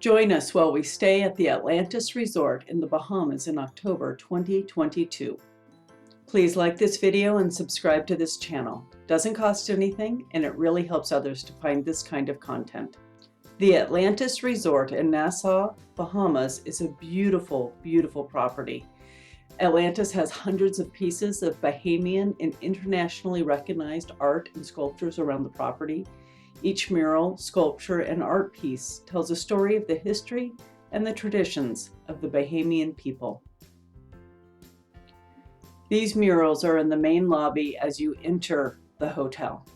Join us while we stay at the Atlantis Resort in the Bahamas in October 2022. Please like this video and subscribe to this channel. Doesn't cost anything, and it really helps others to find this kind of content. The Atlantis Resort in Nassau, Bahamas is a beautiful, beautiful property. Atlantis has hundreds of pieces of Bahamian and internationally recognized art and sculptures around the property. Each mural, sculpture, and art piece tells a story of the history and the traditions of the Bahamian people. These murals are in the main lobby as you enter the hotel.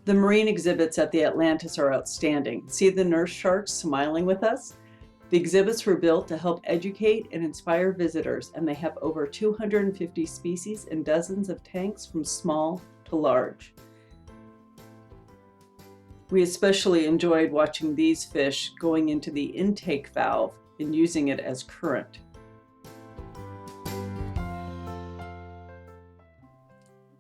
The marine exhibits at the Atlantis are outstanding. See the nurse sharks smiling with us? The exhibits were built to help educate and inspire visitors, and they have over 250 species and dozens of tanks from small to large. We especially enjoyed watching these fish going into the intake valve and using it as current.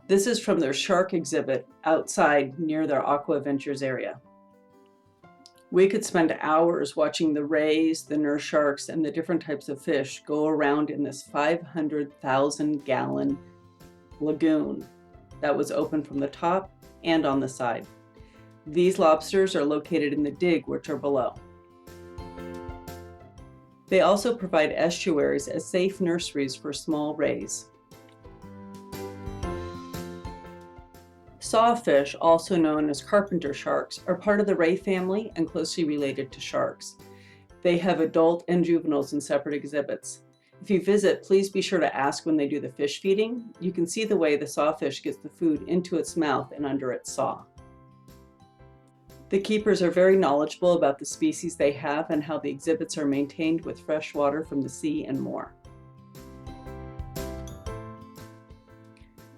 This is from their shark exhibit outside near their Aquaventures area. We could spend hours watching the rays, the nurse sharks, and the different types of fish go around in this 500,000 gallon lagoon that was open from the top and on the side. These lobsters are located in the dig, which are below. They also provide estuaries as safe nurseries for small rays. Sawfish, also known as carpenter sharks, are part of the ray family and closely related to sharks. They have adult and juveniles in separate exhibits. If you visit, please be sure to ask when they do the fish feeding. You can see the way the sawfish gets the food into its mouth and under its saw. The keepers are very knowledgeable about the species they have and how the exhibits are maintained with fresh water from the sea and more.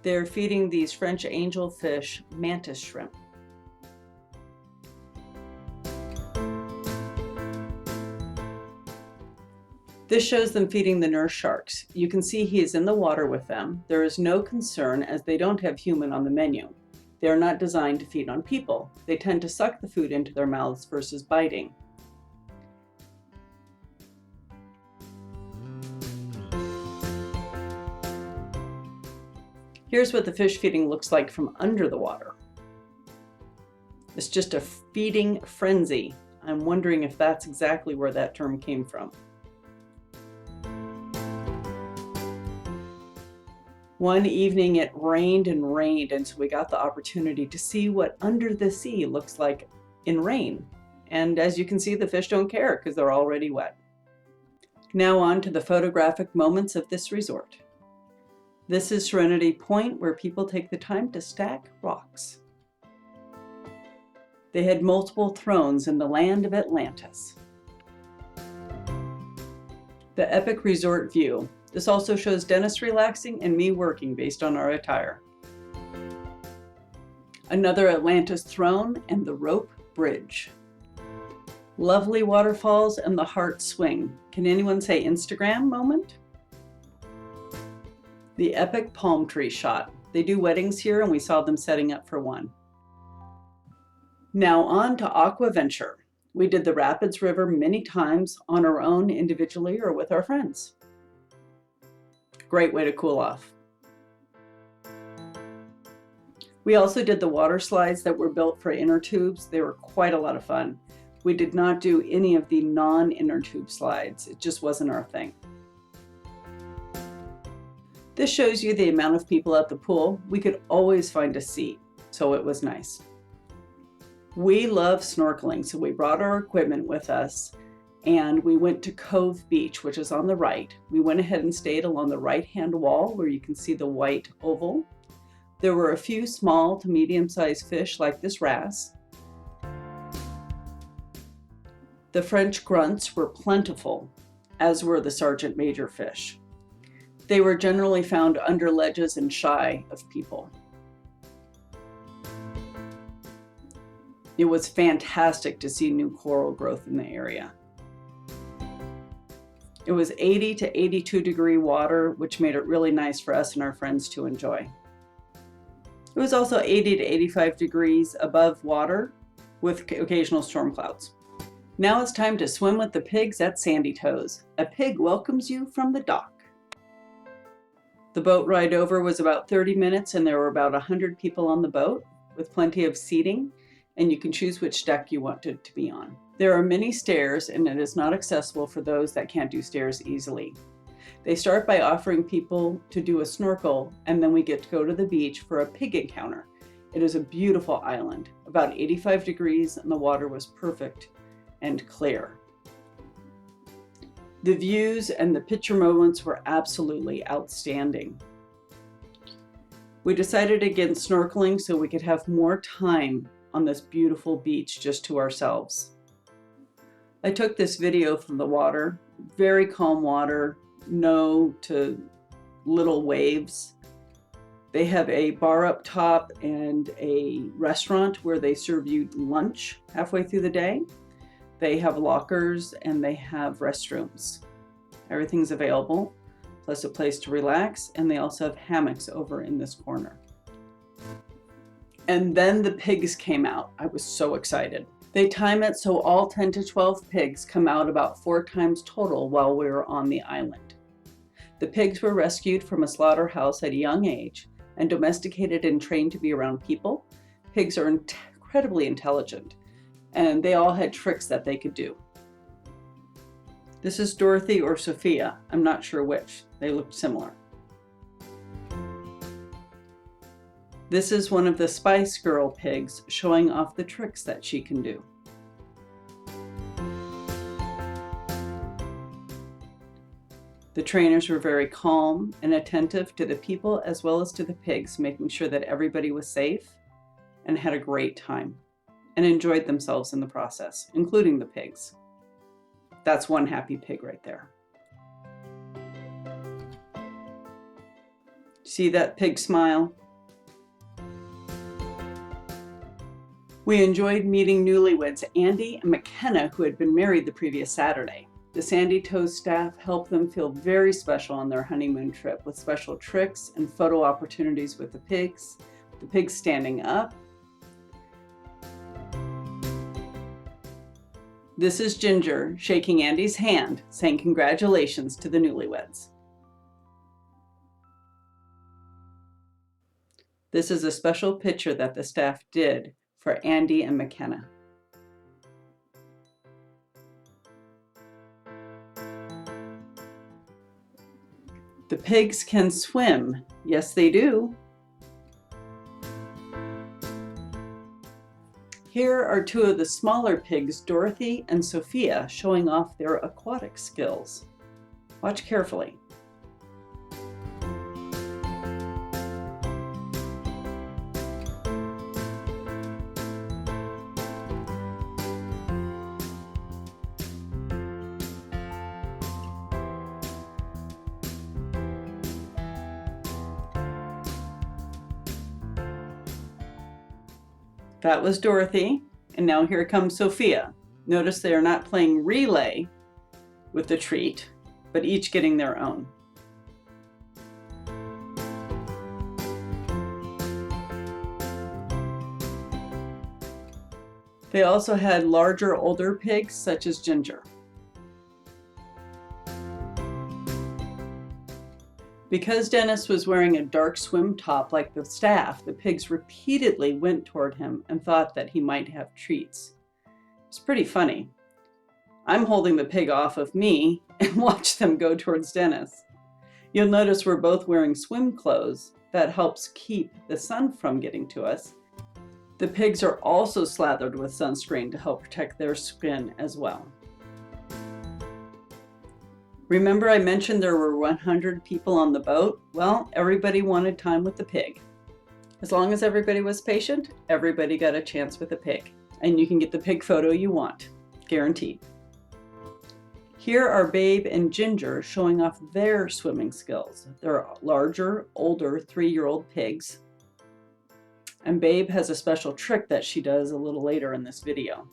They're feeding these French angelfish mantis shrimp. This shows them feeding the nurse sharks. You can see he is in the water with them. There is no concern as they don't have human on the menu. They are not designed to feed on people. They tend to suck the food into their mouths versus biting. Here's what the fish feeding looks like from under the water. It's just a feeding frenzy. I'm wondering if that's exactly where that term came from. One evening it rained and rained, and so we got the opportunity to see what under the sea looks like in rain. And as you can see, the fish don't care because they're already wet. Now on to the photographic moments of this resort. This is Serenity Point, where people take the time to stack rocks. They had multiple thrones in the land of Atlantis. The epic resort view. This also shows Dennis relaxing and me working based on our attire. Another Atlantis throne and the rope bridge. Lovely waterfalls and the heart swing. Can anyone say Instagram moment? The epic palm tree shot. They do weddings here and we saw them setting up for one. Now on to Aquaventure. We did the Rapids River many times on our own individually or with our friends. Great way to cool off. We also did the water slides that were built for inner tubes. They were quite a lot of fun. We did not do any of the non-inner tube slides. It just wasn't our thing. This shows you the amount of people at the pool. We could always find a seat, so it was nice. We love snorkeling, so we brought our equipment with us and we went to Cove Beach, which is on the right. We went ahead and stayed along the right-hand wall where you can see the white oval. There were a few small to medium-sized fish like this wrasse. The French grunts were plentiful, as were the sergeant major fish. They were generally found under ledges and shy of people. It was fantastic to see new coral growth in the area. It was 80 to 82 degree water, which made it really nice for us and our friends to enjoy. It was also 80 to 85 degrees above water with occasional storm clouds. Now it's time to swim with the pigs at Sandy Toes. A pig welcomes you from the dock. The boat ride over was about 30 minutes and there were about 100 people on the boat with plenty of seating, and you can choose which deck you wanted to be on. There are many stairs and it is not accessible for those that can't do stairs easily. They start by offering people to do a snorkel, and then we get to go to the beach for a pig encounter. It is a beautiful island, about 85 degrees, and the water was perfect and clear. The views and the picture moments were absolutely outstanding. We decided against snorkeling so we could have more time on this beautiful beach just to ourselves. I took this video from the water, very calm water, no to little waves. They have a bar up top and a restaurant where they serve you lunch halfway through the day. They have lockers and they have restrooms. Everything's available, plus a place to relax, and they also have hammocks over in this corner. And then the pigs came out. I was so excited. They time it so all 10 to 12 pigs come out about 4 times total while we were on the island. The pigs were rescued from a slaughterhouse at a young age and domesticated and trained to be around people. Pigs are incredibly intelligent, and they all had tricks that they could do. This is Dorothy or Sophia. I'm not sure which. They looked similar. This is one of the Spice Girl pigs showing off the tricks that she can do. The trainers were very calm and attentive to the people as well as to the pigs, making sure that everybody was safe and had a great time and enjoyed themselves in the process, including the pigs. That's one happy pig right there. See that pig smile? We enjoyed meeting newlyweds Andy and McKenna, who had been married the previous Saturday. The Sandy Toes staff helped them feel very special on their honeymoon trip with special tricks and photo opportunities with the pigs standing up. This is Ginger shaking Andy's hand, saying congratulations to the newlyweds. This is a special picture that the staff did for Andy and McKenna. The pigs can swim. Yes, they do. Here are 2 of the smaller pigs, Dorothy and Sophia, showing off their aquatic skills. Watch carefully. That was Dorothy, and now here comes Sophia. Notice they are not playing relay with the treat, but each getting their own. They also had larger, older pigs, such as Ginger. Because Dennis was wearing a dark swim top like the staff, the pigs repeatedly went toward him and thought that he might have treats. It's pretty funny. I'm holding the pig off of me and watch them go towards Dennis. You'll notice we're both wearing swim clothes. That helps keep the sun from getting to us. The pigs are also slathered with sunscreen to help protect their skin as well. Remember I mentioned there were 100 people on the boat? Well, everybody wanted time with the pig. As long as everybody was patient, everybody got a chance with the pig. And you can get the pig photo you want, guaranteed. Here are Babe and Ginger showing off their swimming skills. They're larger, older 3-year-old pigs. And Babe has a special trick that she does a little later in this video.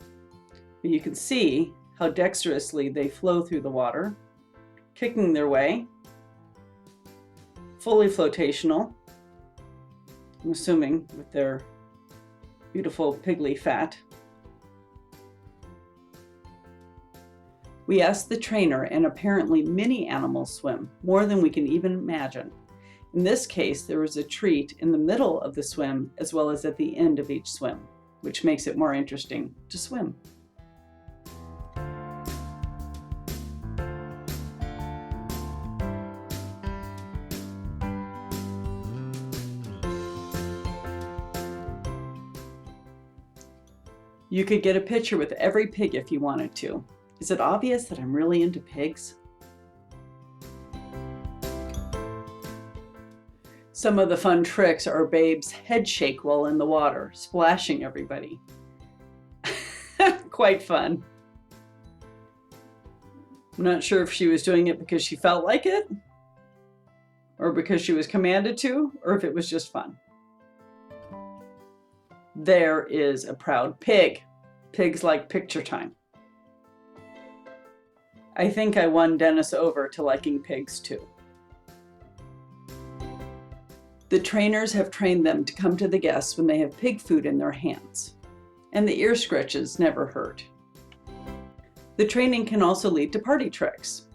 But you can see how dexterously they flow through the water, kicking their way, fully flotational, I'm assuming with their beautiful piggly fat. We asked the trainer, and apparently many animals swim, more than we can even imagine. In this case, there was a treat in the middle of the swim as well as at the end of each swim, which makes it more interesting to swim. You could get a picture with every pig if you wanted to. Is it obvious that I'm really into pigs? Some of the fun tricks are Babe's head shake while in the water, splashing everybody. Quite fun. I'm not sure if she was doing it because she felt like it, or because she was commanded to, or if it was just fun. There is a proud pig. Pigs like picture time. I think I won Dennis over to liking pigs too. The trainers have trained them to come to the guests when they have pig food in their hands, and the ear scratches never hurt. The training can also lead to party tricks.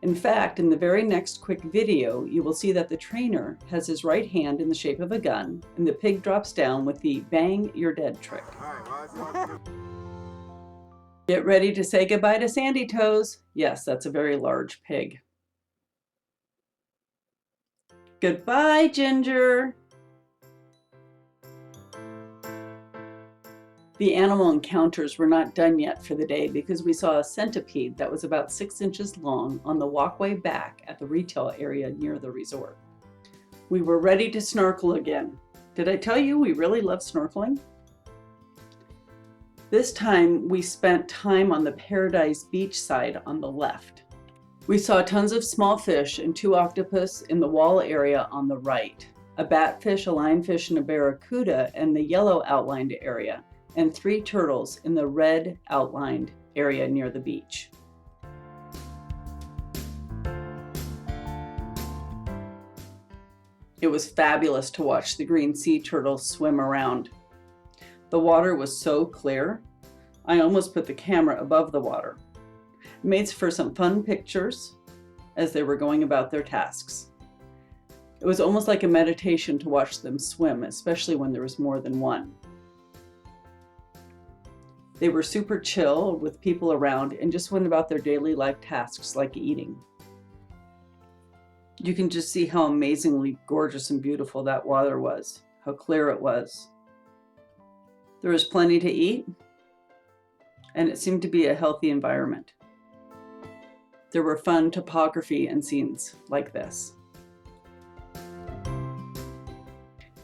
In fact, in the very next quick video, you will see that the trainer has his right hand in the shape of a gun, and the pig drops down with the bang, you're dead trick. Get ready to say goodbye to Sandy Toes. Yes, that's a very large pig. Goodbye, Ginger. The animal encounters were not done yet for the day because we saw a centipede that was about 6 inches long on the walkway back at the retail area near the resort. We were ready to snorkel again. Did I tell you we really love snorkeling? This time we spent time on the Paradise Beach side on the left. We saw tons of small fish and 2 octopus in the wall area on the right, a batfish, a lionfish, and a barracuda in the yellow outlined area, and 3 turtles in the red outlined area near the beach. It was fabulous to watch the green sea turtles swim around. The water was so clear, I almost put the camera above the water. It made for some fun pictures as they were going about their tasks. It was almost like a meditation to watch them swim, especially when there was more than one. They were super chill with people around and just went about their daily life tasks like eating. You can just see how amazingly gorgeous and beautiful that water was, how clear it was. There was plenty to eat, and it seemed to be a healthy environment. There were fun topography and scenes like this.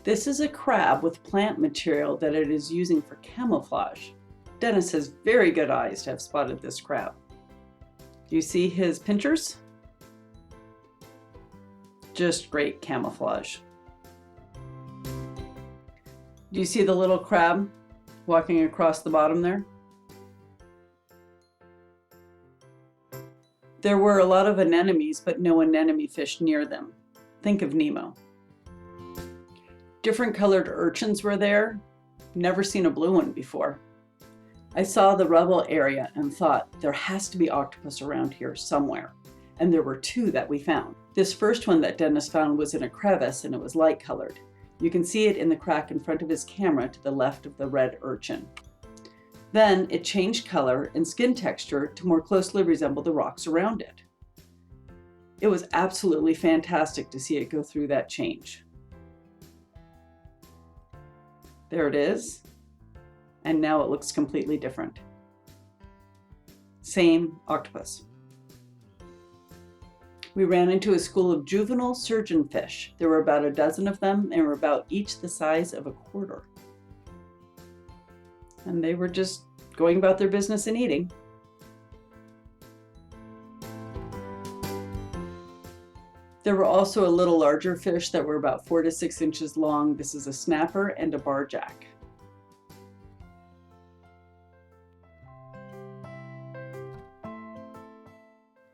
This is a crab with plant material that it is using for camouflage. Dennis has very good eyes to have spotted this crab. Do you see his pinchers? Just great camouflage. Do you see the little crab walking across the bottom there? There were a lot of anemones, but no anemone fish near them. Think of Nemo. Different colored urchins were there. Never seen a blue one before. I saw the rubble area and thought there has to be octopus around here somewhere. And there were 2 that we found. This first one that Dennis found was in a crevice and it was light colored. You can see it in the crack in front of his camera to the left of the red urchin. Then it changed color and skin texture to more closely resemble the rocks around it. It was absolutely fantastic to see it go through that change. There it is. And now it looks completely different. Same octopus. We ran into a school of juvenile surgeonfish. There were about a dozen of them and were about each the size of a quarter. And they were just going about their business and eating. There were also a little larger fish that were about 4 to 6 inches long. This is a snapper and a barjack.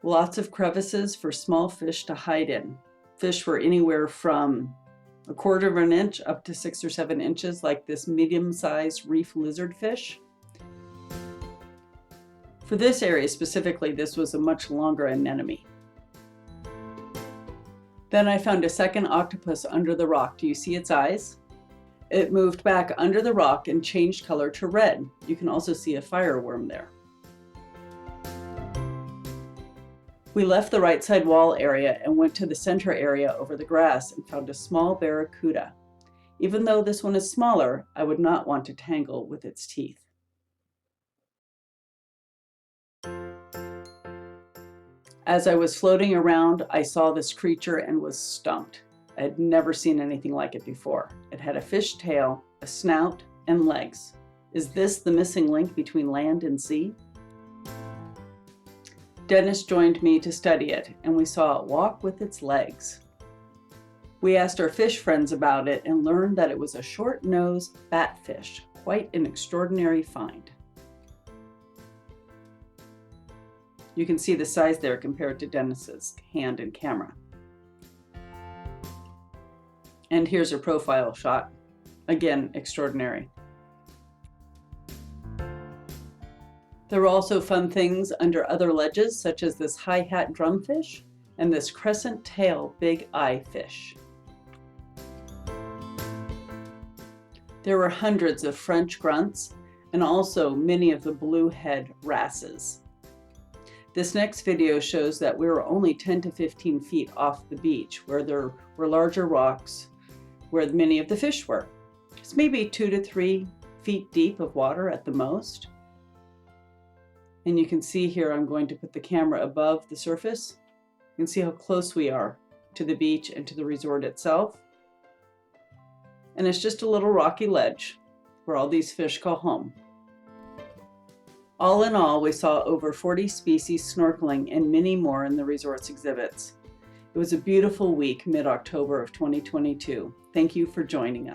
Lots of crevices for small fish to hide in. Fish were anywhere from 1/4 of an inch up to 6 or 7 inches, like this medium-sized reef lizardfish. For this area specifically, this was a much longer anemone. Then I found a second octopus under the rock. Do you see its eyes? It moved back under the rock and changed color to red. You can also see a fireworm there. We left the right side wall area and went to the center area over the grass and found a small barracuda. Even though this one is smaller, I would not want to tangle with its teeth. As I was floating around, I saw this creature and was stumped. I had never seen anything like it before. It had a fish tail, a snout, and legs. Is this the missing link between land and sea? Dennis joined me to study it, and we saw it walk with its legs. We asked our fish friends about it and learned that it was a short-nosed batfish, quite an extraordinary find. You can see the size there compared to Dennis's hand and camera. And here's a profile shot. Again, extraordinary. There were also fun things under other ledges, such as this high-hat drumfish and this crescent-tail big-eye fish. There were hundreds of French grunts and also many of the bluehead wrasses. This next video shows that we were only 10 to 15 feet off the beach, where there were larger rocks where many of the fish were. It's maybe 2 to 3 feet deep of water at the most. And you can see here, I'm going to put the camera above the surface. You can see how close we are to the beach and to the resort itself. And it's just a little rocky ledge where all these fish call home. All in all, we saw over 40 species snorkeling and many more in the resort's exhibits. It was a beautiful week, mid-October of 2022. Thank you for joining us.